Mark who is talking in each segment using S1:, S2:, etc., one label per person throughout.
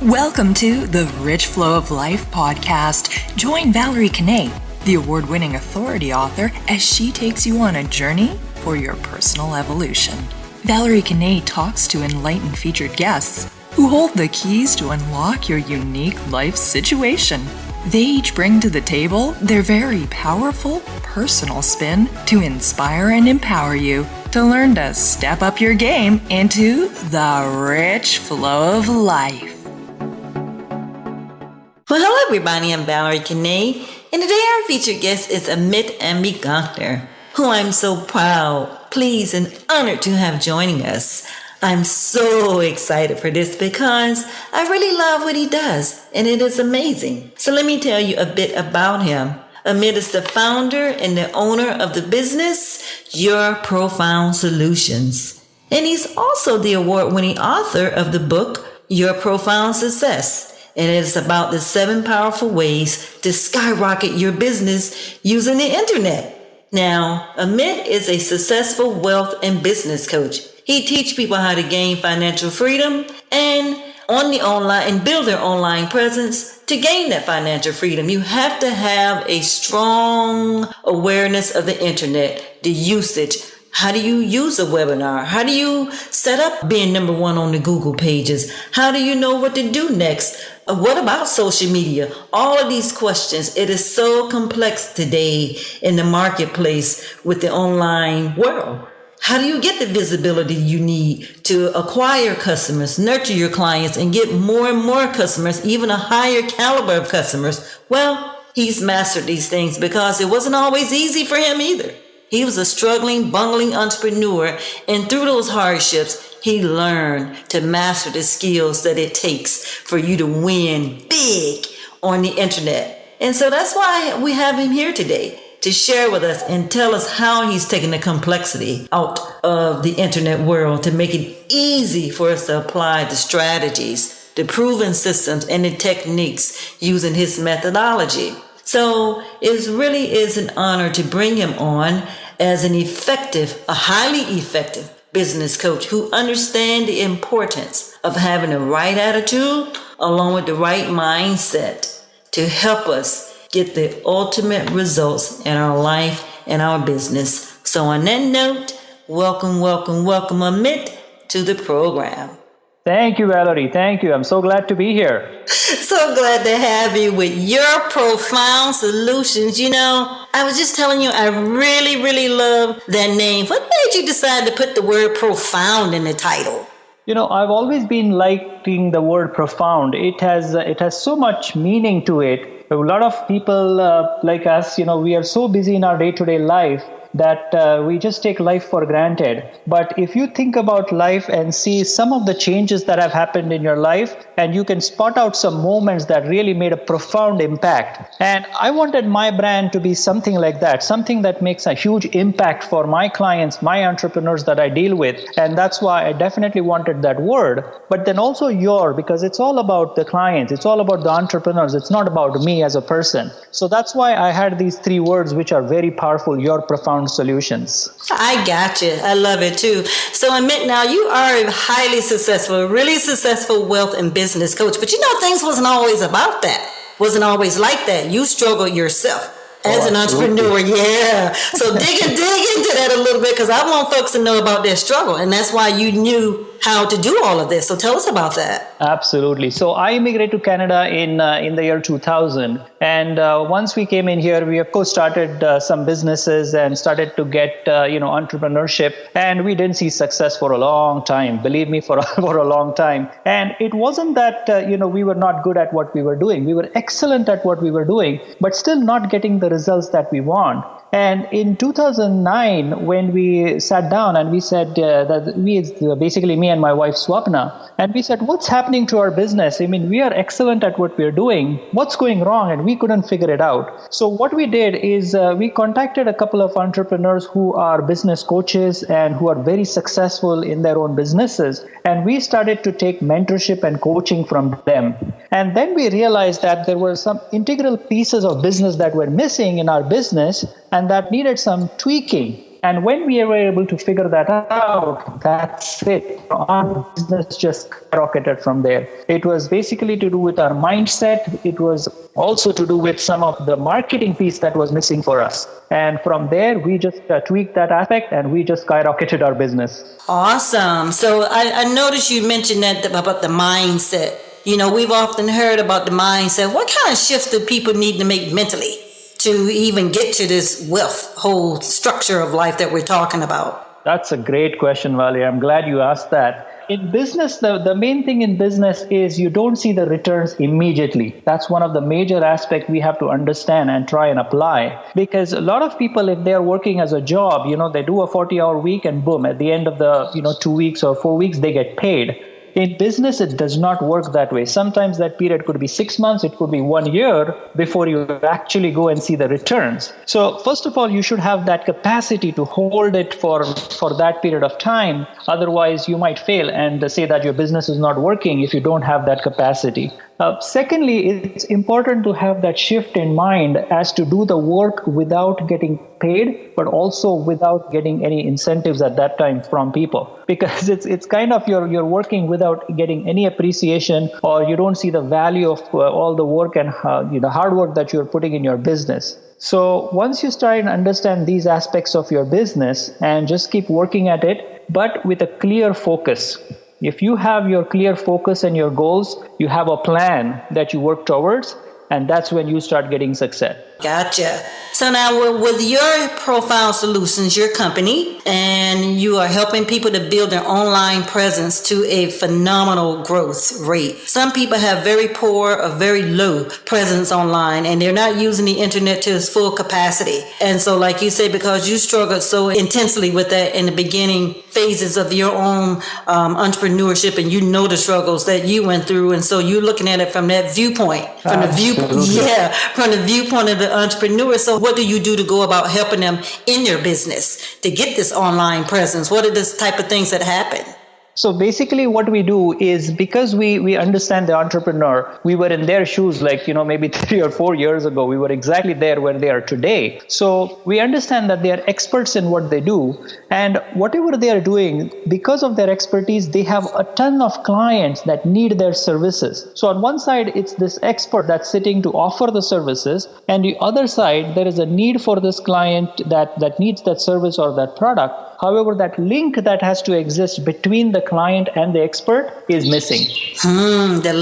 S1: Welcome to the Rich Flow of Life podcast. Join Valerie Kanay, the award-winning authority author, as she takes you on a journey for your personal evolution. Valerie Kanay talks to enlightened featured guests who hold the keys to unlock your unique life situation. They each bring to the table their very powerful personal spin to inspire and empower you to learn to step up your game into the rich flow of life.
S2: Well, hello everybody, I'm Valerie Kanay, and today our featured guest is Amit Ambegaonkar, who I'm so proud, pleased, and honored to have joining us. I'm so excited for this because I really love what he does, and it is amazing. So let me tell you a bit about him. Amit is the founder and the owner of the business, Your Profound Solutions. And he's also the award-winning author of the book, Your Profound Success. And it's about the 7 powerful ways to skyrocket your business using the internet. Now, Amit is a successful wealth and business coach. He teaches people how to gain financial freedom and on the online and build their online presence. To gain that financial freedom, you have to have a strong awareness of the internet, the usage. How do you use a webinar? How do you set up being number 1 on the Google pages? How do you know what to do next? What about social media? All of these questions. It is so complex today in the marketplace with the online world. How do you get the visibility you need to acquire customers, nurture your clients, and get more and more customers, even a higher caliber of customers? Well, he's mastered these things because it wasn't always easy for him either. He was a struggling, bungling entrepreneur, and through those hardships, he learned to master the skills that it takes for you to win big on the internet. And so that's why we have him here today to share with us and tell us how he's taken the complexity out of the internet world to make it easy for us to apply the strategies, the proven systems, and the techniques using his methodology. So it really is an honor to bring him on as a highly effective business coach who understands the importance of having the right attitude along with the right mindset to help us get the ultimate results in our life and our business. So on that note, welcome, Amit, to the program.
S3: Thank you, Valerie. Thank you. I'm so glad to be here.
S2: So glad to have you with Your Profound Solutions. You know, I was just telling you, I really, really love that name. What made you decide to put the word profound in the title?
S3: You know, I've always been liking the word profound. It has so much meaning to it. A lot of people like us, you know, we are so busy in our day-to-day life that we just take life for granted. But if you think about life and see some of the changes that have happened in your life, and you can spot out some moments that really made a profound impact. And I wanted my brand to be something like that, something that makes a huge impact for my clients, my entrepreneurs that I deal with. And that's why I definitely wanted that word. But then also because it's all about the clients, it's all about the entrepreneurs, it's not about me as a person. So that's why I had these 3 words which are very powerful: Your Profound Solutions.
S2: I got you. I love it too. So Amit, now you are a highly successful, really successful wealth and business coach, but you know, things wasn't always about that. Wasn't always like that. You struggled yourself as an entrepreneur. Yeah. So dig into that a little bit because I want folks to know about their struggle. And that's why you knew how to do all of this. So tell us about that.
S3: Absolutely. So I immigrated to Canada in the year 2000. And once we came in here, we of course started some businesses and started to get, entrepreneurship. And we didn't see success for a long time. Believe me, for a long time. And it wasn't that, we were not good at what we were doing. We were excellent at what we were doing, but still not getting the results that we want. And in 2009, when we sat down and we said basically me and my wife Swapna, and we said, what's happening to our business? I mean, we are excellent at what we're doing. What's going wrong? And we couldn't figure it out. So what we did is we contacted a couple of entrepreneurs who are business coaches and who are very successful in their own businesses. And we started to take mentorship and coaching from them. And then we realized that there were some integral pieces of business that were missing in our business and that needed some tweaking. And when we were able to figure that out, that's it. Our business just skyrocketed from there. It was basically to do with our mindset. It was also to do with some of the marketing piece that was missing for us. And from there, we just tweaked that aspect and we just skyrocketed our business.
S2: Awesome. So I noticed you mentioned that about the mindset. We've often heard about the mindset. What kind of shifts do people need to make mentally to even get to this wealth, whole structure of life that we're talking about?
S3: That's a great question, Valerie. I'm glad you asked that. In business, the main thing in business is you don't see the returns immediately. That's one of the major aspects we have to understand and try and apply. Because a lot of people, if they're working as a job, they do a 40-hour week and boom, at the end of the 2 weeks or 4 weeks, they get paid. In business, it does not work that way. Sometimes that period could be 6 months, it could be 1 year before you actually go and see the returns. So first of all, you should have that capacity to hold it for that period of time. Otherwise, you might fail and say that your business is not working if you don't have that capacity. Secondly, it's important to have that shift in mind as to do the work without getting paid, but also without getting any incentives at that time from people. Because it's kind of you're working without getting any appreciation, or you don't see the value of all the work and the hard work that you're putting in your business. So once you start and understand these aspects of your business and just keep working at it, but with a clear focus. If you have your clear focus and your goals, you have a plan that you work towards, and that's when you start getting success.
S2: Gotcha. So now with your profile solutions, your company, and you are helping people to build their online presence to a phenomenal growth rate. Some people have very poor or very low presence online, and they're not using the internet to its full capacity. And so like you say, because you struggled so intensely with that in the beginning phases of your own entrepreneurship, and you know the struggles that you went through. And so you're looking at it from that viewpoint, from the viewpoint of the entrepreneur. So what do you do to go about helping them in their business to get this online presence? What are the type of things that happen?
S3: So basically what we do is, because we understand the entrepreneur, we were in their shoes maybe 3 or 4 years ago. We were exactly there where they are today. So we understand that they are experts in what they do, and whatever they are doing, because of their expertise, they have a ton of clients that need their services. So on one side, it's this expert that's sitting to offer the services, and the other side, there is a need for this client that needs that service or that product. However, that link that has to exist between the client and the expert is missing.
S2: The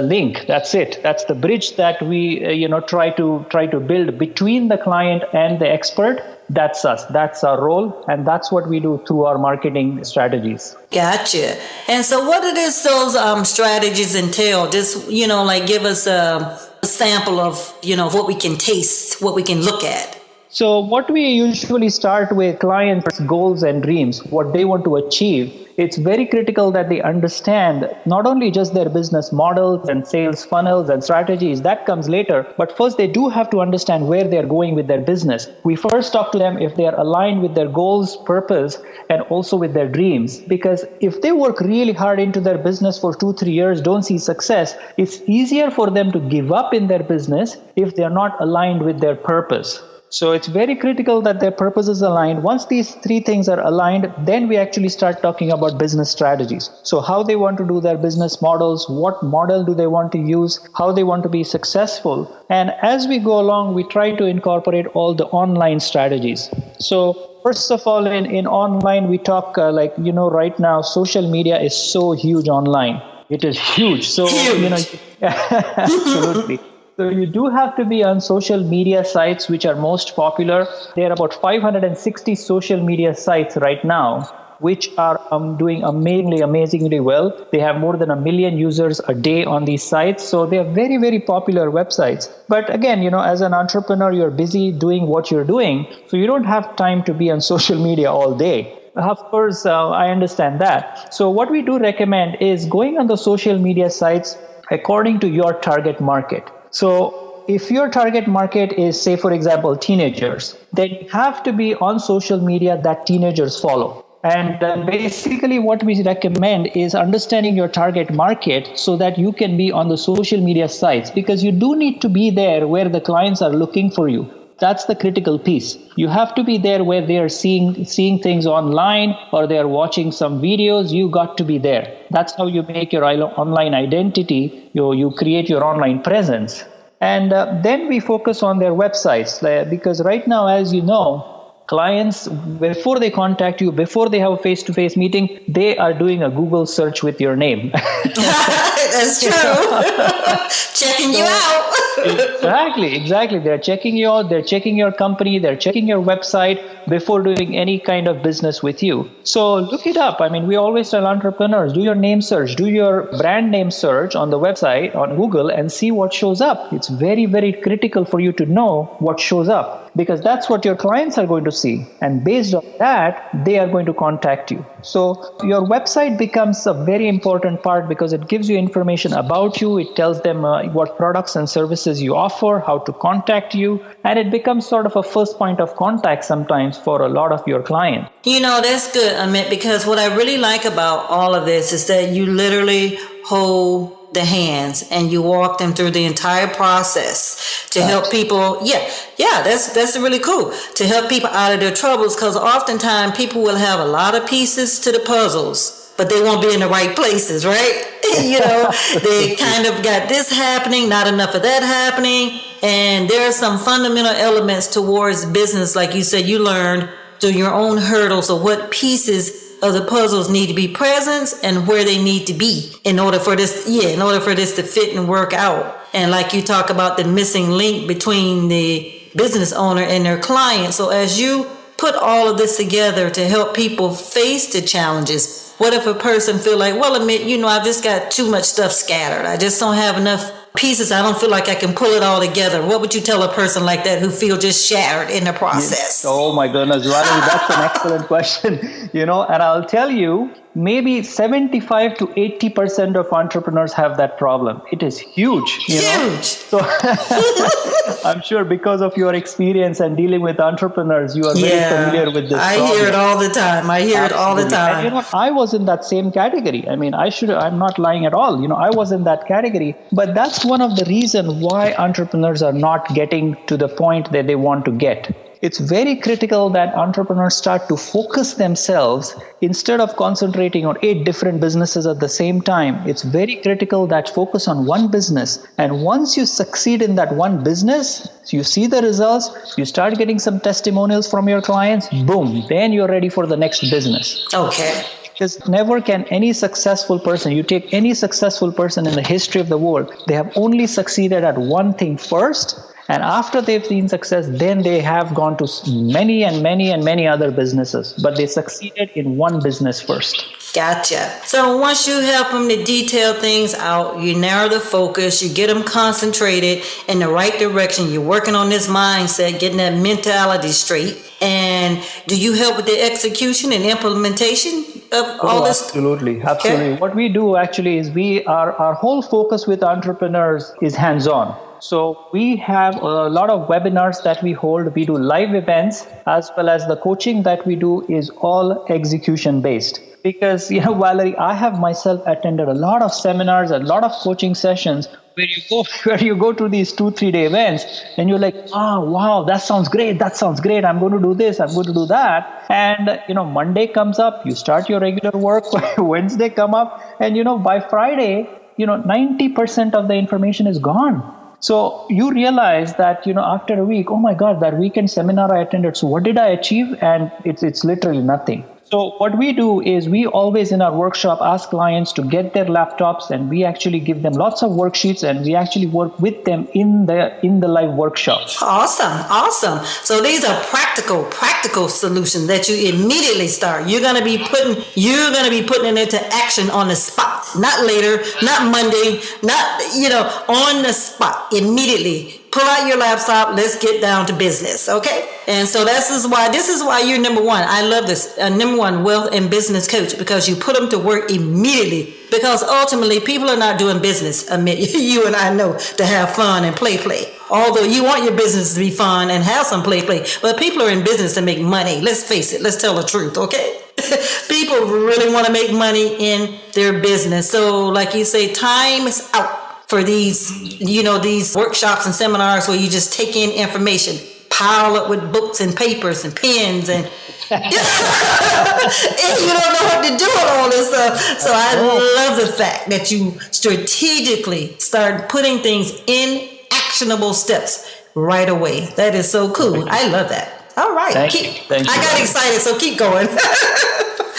S3: link. That's it. That's the bridge that we try to build between the client and the expert. That's us. That's our role, and that's what we do through our marketing strategies.
S2: Gotcha. And so, what do those strategies entail? Just give us a sample of what we can taste, what we can look at.
S3: So what we usually start with clients' goals and dreams, what they want to achieve. It's very critical that they understand not only just their business models and sales funnels and strategies, that comes later, but first they do have to understand where they're going with their business. We first talk to them if they are aligned with their goals, purpose, and also with their dreams. Because if they work really hard into their business for 2-3 years, don't see success, it's easier for them to give up in their business if they're not aligned with their purpose. So it's very critical that their purpose is aligned. Once these 3 things are aligned, then we actually start talking about business strategies. So how they want to do their business models, what model do they want to use, how they want to be successful. And as we go along, we try to incorporate all the online strategies. So first of all, in online, we talk right now, social media is so huge online. It is huge. So, absolutely. So you do have to be on social media sites which are most popular. There are about 560 social media sites right now which are doing amazingly well. They have more than 1 million users a day on these sites. So they are very, very popular websites. But again, as an entrepreneur, you're busy doing what you're doing. So you don't have time to be on social media all day. Of course, I understand that. So what we do recommend is going on the social media sites according to your target market. So if your target market is, say, for example, teenagers, then you have to be on social media that teenagers follow. And basically what we recommend is understanding your target market so that you can be on the social media sites, because you do need to be there where the clients are looking for you. That's the critical piece. You have to be there where they are seeing things online or they are watching some videos. You got to be there. That's how you make your online identity. You create your online presence. And then we focus on their websites because right now, as you know, clients, before they contact you, before they have a face-to-face meeting, they are doing a Google search with your name.
S2: That's true. Checking you out.
S3: Exactly. They're checking you out. They're checking your company. They're checking your website before doing any kind of business with you. So look it up. I mean, we always tell entrepreneurs, do your name search, do your brand name search on the website, on Google, and see what shows up. It's very, very critical for you to know what shows up, because that's what your clients are going to see. And based on that, they are going to contact you. So your website becomes a very important part because it gives you information about you. It tells them what products and services you offer, how to contact you. And it becomes sort of a first point of contact sometimes for a lot of your clients.
S2: That's good, Amit, because what I really like about all of this is that you literally hold the hands and you walk them through the entire process to help people. That's really cool, to help people out of their troubles, because oftentimes people will have a lot of pieces to the puzzles, but they won't be in the right places, right? They kind of got this happening, not enough of that happening, and there are some fundamental elements towards business, like you said, you learned through your own hurdles of what pieces of the puzzles need to be present and where they need to be in order for this to fit and work out. And like you talk about the missing link between the business owner and their client. So as you put all of this together to help people face the challenges, what if a person feel like, well, Amit, I've just got too much stuff scattered. I just don't have enough pieces. I don't feel like I can pull it all together. What would you tell a person like that who feel just shattered in the process?
S3: Yes. Oh my goodness, Valerie, that's an excellent question. And I'll tell you, maybe 75 to 80% of entrepreneurs have that problem. It is huge.
S2: Huge.
S3: So I'm sure because of your experience and dealing with entrepreneurs, you are very familiar with this problem.
S2: I hear it all the time.
S3: And I was in that same category. I mean, I'm not lying at all. I was in that category. But that's one of the reasons why entrepreneurs are not getting to the point that they want to get. It's very critical that entrepreneurs start to focus themselves instead of concentrating on 8 different businesses at the same time. It's very critical that focus on one business. And once you succeed in that one business, you see the results, you start getting some testimonials from your clients, boom, then you're ready for the next business.
S2: Okay.
S3: Because never can any successful person, you take any successful person in the history of the world, they have only succeeded at one thing first. And after they've seen success, then they have gone to many and many and many other businesses. But they succeeded in one business first.
S2: Gotcha. So once you help them to detail things out, you narrow the focus, you get them concentrated in the right direction. You're working on this mindset, getting that mentality straight. And do you help with the execution and implementation of all this?
S3: Absolutely.
S2: Okay.
S3: What we do actually is our whole focus with entrepreneurs is hands-on. So we have a lot of webinars that we hold. We do live events, as well as the coaching that we do is all execution based. Because, Valerie, I have myself attended a lot of seminars, a lot of coaching sessions where you go to these 2-3 day events and you're like, wow, that sounds great. I'm going to do this. I'm going to do that. And, Monday comes up, you start your regular work. Wednesday come up and, by Friday, 90% of the information is gone. So you realize that, after a week, oh my God, that weekend seminar I attended. So what did I achieve? And it's literally nothing. So what we do is we always in our workshop ask clients to get their laptops, and we actually give them lots of worksheets, and we actually work with them in the live workshop.
S2: Awesome. So these are practical solutions that you immediately start. You're gonna be putting it into action on the spot, not later, not Monday, not on the spot immediately. Pull out your laptop. Let's get down to business, okay? And so this is why you're number one. I love this, number one wealth and business coach, because you put them to work immediately. Because ultimately, people are not doing business, Amit, you and I know, to have fun and play. Although you want your business to be fun and have some play, but people are in business to make money. Let's face it. Let's tell the truth, okay? People really want to make money in their business. So, like you say, time is out for these workshops and seminars where you just take in information. piled up with books and papers and pens and and you don't know what to do with all this stuff. So I love the fact that you strategically start putting things in actionable steps right away. That is so cool. I love that. All right.
S3: Thank you.
S2: I got excited, so keep going.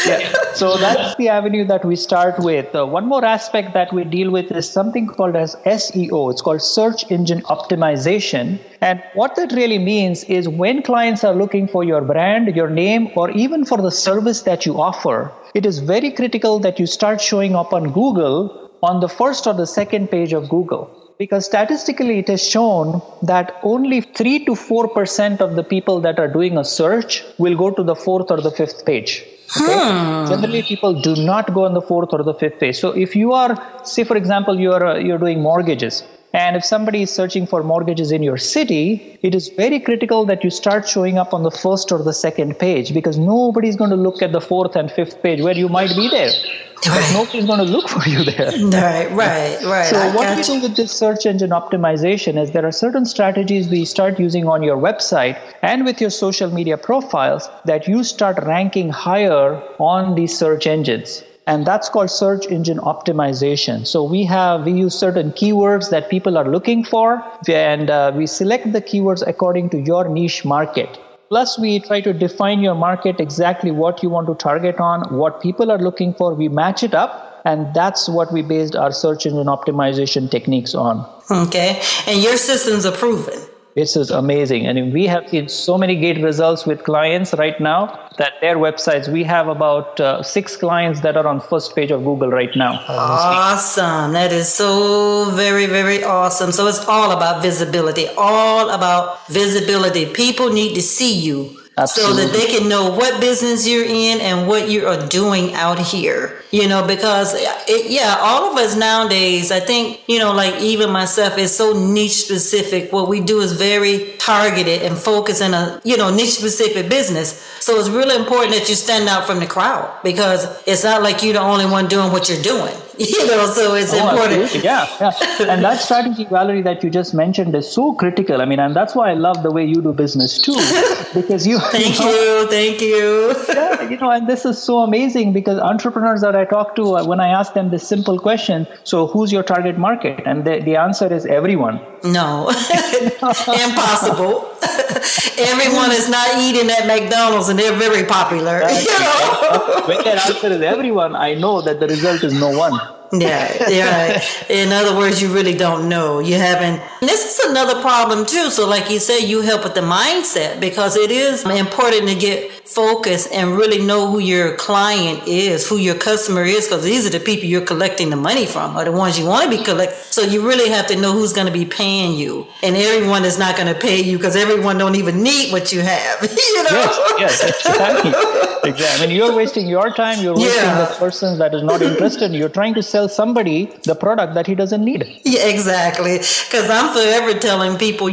S3: Yeah. So that's the avenue that we start with. One more aspect that we deal with is something called as SEO. It's called search engine optimization. And what that really means is when clients are looking for your brand, your name, or even for the service that you offer, it is very critical that you start showing up on Google on the first or the second page of Google. Because statistically, it is shown that only 3 to 4% of the people that are doing a search will go to the fourth or the fifth page. Okay? Generally, people do not go on the fourth or the fifth page. So if you are, say, for example, you're doing mortgages, and if somebody is searching for mortgages in your city, it is very critical that you start showing up on the first or the second page, because nobody's going to look at the fourth and fifth page where you might be there. But nobody's going to look for you there.
S2: Right.
S3: So what we do with this search engine optimization is there are certain strategies we start using on your website and with your social media profiles that you start ranking higher on these search engines. And that's called search engine optimization. So we use certain keywords that people are looking for, and we select the keywords according to your niche market. Plus, we try to define your market, exactly what you want to target on, what people are looking for. We match it up, and that's what we based our search engine optimization techniques on.
S2: Okay, and your systems are proven.
S3: This is amazing. And we have seen so many great results with clients right now that their websites, we have about 6 clients that are on first page of Google right now.
S2: Awesome. That is so very, very awesome. So it's all about visibility, People need to see you. Absolutely. So that they can know what business you're in and what you are doing out here. Because all of us nowadays, I think, like even myself, is so niche specific. What we do is very targeted and focus in a, niche specific business. So it's really important that you stand out from the crowd, because it's not like you're the only one doing what you're doing. So it's important.
S3: Absolutely. Yeah. And that strategy, Valerie, that you just mentioned is so critical. And that's why I love the way you do business too, because
S2: Thank you.
S3: Yeah, and this is so amazing, because entrepreneurs that I talk to, when I ask them this simple question, so who's your target market? And the answer is everyone.
S2: No, impossible. Everyone is not eating at McDonald's, and they're very popular.
S3: When that answer is everyone, I know that the result is no one.
S2: Yeah. In other words, you really don't know. You haven't. And this is another problem too. So like you say, you help with the mindset, because it is important to get focused and really know who your client is, who your customer is, because these are the people you're collecting the money from, or the ones you want to be collecting. So you really have to know who's going to be paying you, and everyone is not going to pay you, because everyone don't even need what you have.
S3: Yes, exactly. You're wasting your time. You're wasting the person that is not interested. You're trying to sell somebody the product that he doesn't need.
S2: Yeah, exactly. Because I'm forever telling people,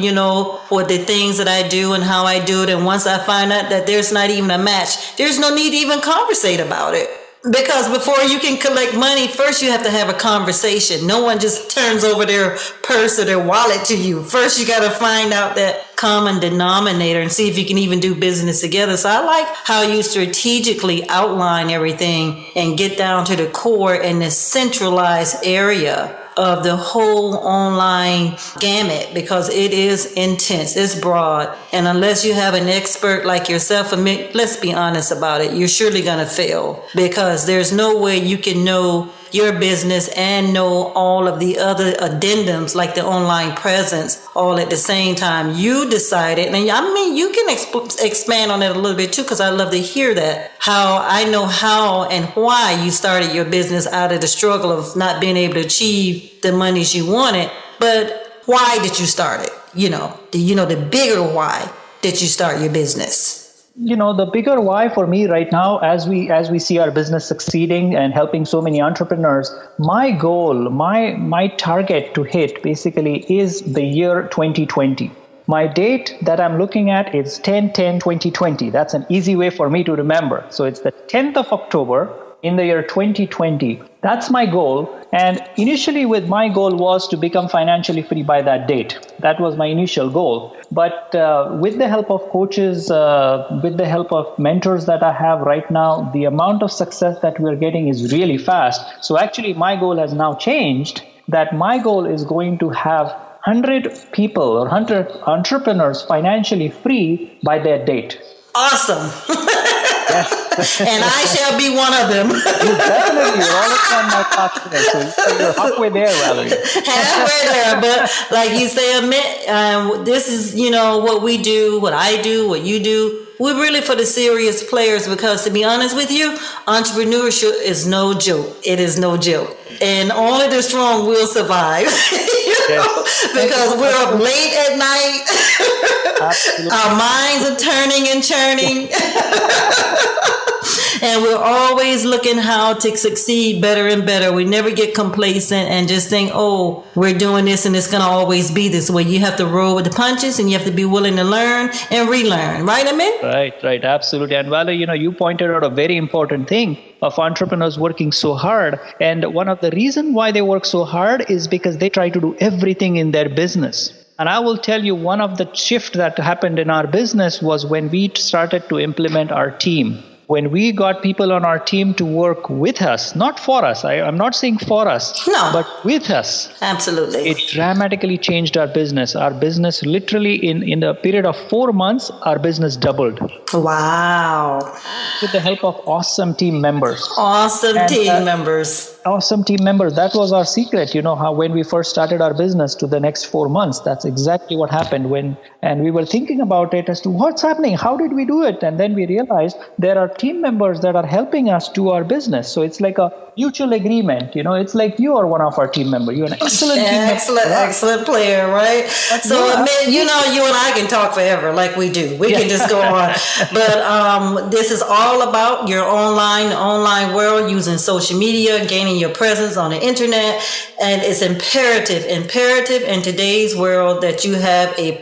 S2: what the things that I do and how I do it. And once I find out that there's not even a match, there's no need to even conversate about it. Because before you can collect money, first you have to have a conversation. No one just turns over their purse or their wallet to you. First, you got to find out that common denominator and see if you can even do business together. So I like how you strategically outline everything and get down to the core in this centralized area of the whole online gamut, because it is intense, it's broad, and unless you have an expert like yourself, let's be honest about it, you're surely going to fail, because there's no way you can know your business and know all of the other addendums like the online presence all at the same time. You decided, and you can expand on it a little bit too, because I love to hear that, how I know how and why you started your business out of the struggle of not being able to achieve the monies you wanted. But why did you start it? The bigger why did you start your business?
S3: The bigger why for me right now, as we see our business succeeding and helping so many entrepreneurs, my goal, my target to hit basically is the year 2020. My date that I'm looking at is 10/10/2020. That's an easy way for me to remember. So it's the 10th of October in the year 2020. That's my goal. And initially with my goal was to become financially free by that date. That was my initial goal. But with the help of coaches, with the help of mentors that I have right now, the amount of success that we're getting is really fast. So actually my goal has now changed, that my goal is going to have 100 people or 100 entrepreneurs financially free by that date.
S2: Awesome.
S3: Yes.
S2: And I shall be one of them.
S3: You definitely, you're always on my top today. So you're halfway there, Valerie.
S2: Halfway there, but like you say, Amit, this is, what we do, what I do, what you do. We're really for the serious players because, to be honest with you, entrepreneurship is no joke. It is no joke. And only the strong will survive. Because we're up late at night. Our minds are turning and churning. And we're always looking how to succeed better and better. We never get complacent and just think, oh, we're doing this and it's going to always be this way. You have to roll with the punches and you have to be willing to learn and relearn. Right, Amit?
S3: Right. Absolutely. And Valerie, you pointed out a very important thing of entrepreneurs working so hard. And one of the reasons why they work so hard is because they try to do everything in their business. And I will tell you, one of the shifts that happened in our business was when we started to implement our team. When we got people on our team to work with us, not for us. I'm not saying for us,
S2: no,
S3: but with us.
S2: Absolutely.
S3: It dramatically changed our business. Our business literally in a period of 4 months, our business doubled.
S2: Wow.
S3: With the help of awesome team members.
S2: Awesome team members. That was our secret, how when we first started our business to the next 4 months, that's exactly what happened and we were thinking about it as to what's happening, how did we do it? And then we realized there are team members that are helping us do our business. So it's like a mutual agreement, it's like you are one of our team members. You're an excellent team member. Excellent player, right? You and I can talk forever like we do. We can just go on. But this is all about your online world, using social media, gaining your presence on the internet. And it's imperative in today's world that you have a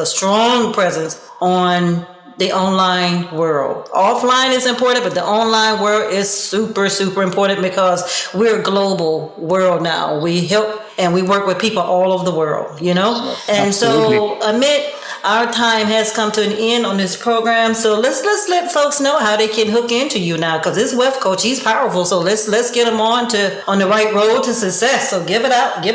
S2: strong presence on the online world. Offline is important, but the online world is super, super important because we're a global world now. We help and we work with people all over the world, And
S3: Absolutely.
S2: So, Amit, our time has come to an end on this program. So let's let folks know how they can hook into you now, because this wealth coach, he's powerful. So let's get him on the right road to success. So give it up.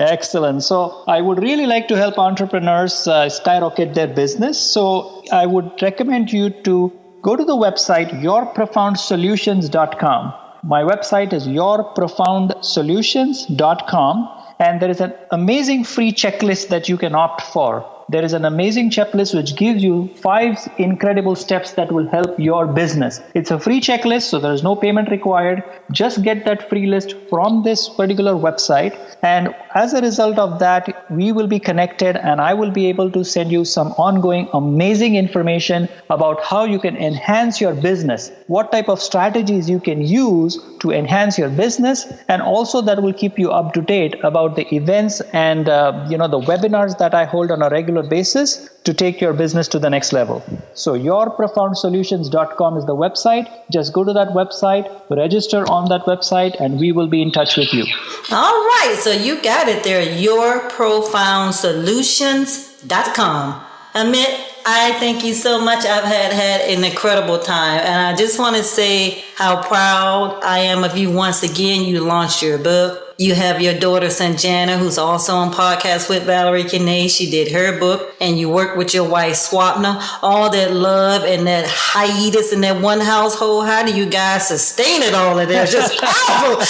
S3: Excellent. So I would really like to help entrepreneurs skyrocket their business. So I would recommend you to go to the website yourprofoundsolutions.com. My website is yourprofoundsolutions.com, and there is an amazing free checklist that you can opt for. There is an amazing checklist which gives you 5 incredible steps that will help your business. It's a free checklist, so there is no payment required. Just get that free list from this particular website. And as a result of that, we will be connected and I will be able to send you some ongoing amazing information about how you can enhance your business, what type of strategies you can use to enhance your business, and also that will keep you up to date about the events and the webinars that I hold on a regular basis to take your business to the next level. So yourprofoundsolutions.com is the website. Just go to that website, register on that website, and we will be in touch with you.
S2: All right. So you got it there, yourprofoundsolutions.com. Amit, I thank you so much. I've had an incredible time. And I just want to say how proud I am of you once again. You launched your book. You have your daughter, Sanjana, who's also on podcast with Valerie Kanay. She did her book. And you work with your wife, Swapna. All that love and that hiatus in that one household. How do you guys sustain it all of that? It's just powerful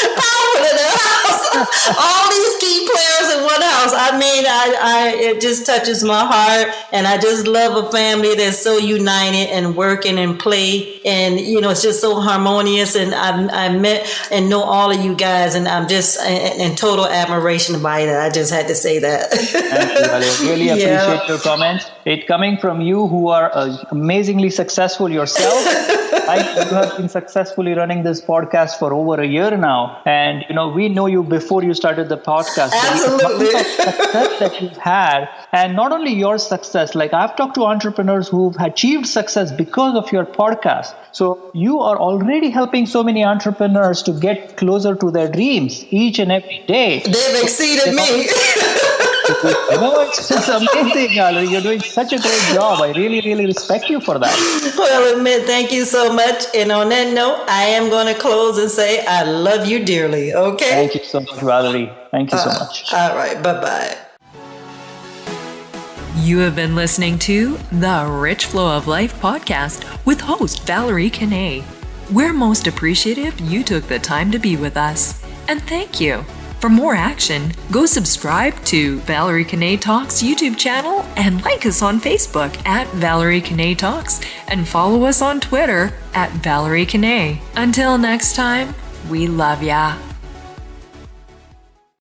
S2: in that house. All these key players in one house. I mean, it just touches my heart. And I just love a family that's so united and working and play. And, it's just so harmonious. And I met and know all of you guys. And I'm just in total admiration by that. I just had to say that.
S3: Thank you, Valerie. I really appreciate your comments. It coming from you who are amazingly successful yourself. You have been successfully running this podcast for over a year now. And, we know you before you started the podcast.
S2: Absolutely.
S3: The success that you've had, and not only your success, like I've talked to entrepreneurs who've achieved success because of your podcast. So you are already helping so many entrepreneurs to get closer to their dreams each and every day.
S2: They've exceeded me.
S3: It's just amazing, Valerie. You're doing such a great job. I really, really respect you for that.
S2: Well, Amit, thank you so much. And on that note, I am going to close and say I love you dearly, okay?
S3: Thank you so much, Valerie. Thank you so much.
S2: All right, bye-bye.
S1: You have been listening to the Rich Flow of Life podcast with host Valerie Kanay. We're most appreciative you took the time to be with us. And thank you. For more action, go subscribe to Valerie Kanay Talks YouTube channel and like us on Facebook at Valerie Kanay Talks and follow us on Twitter at Valerie Kanay. Until next time, we love ya.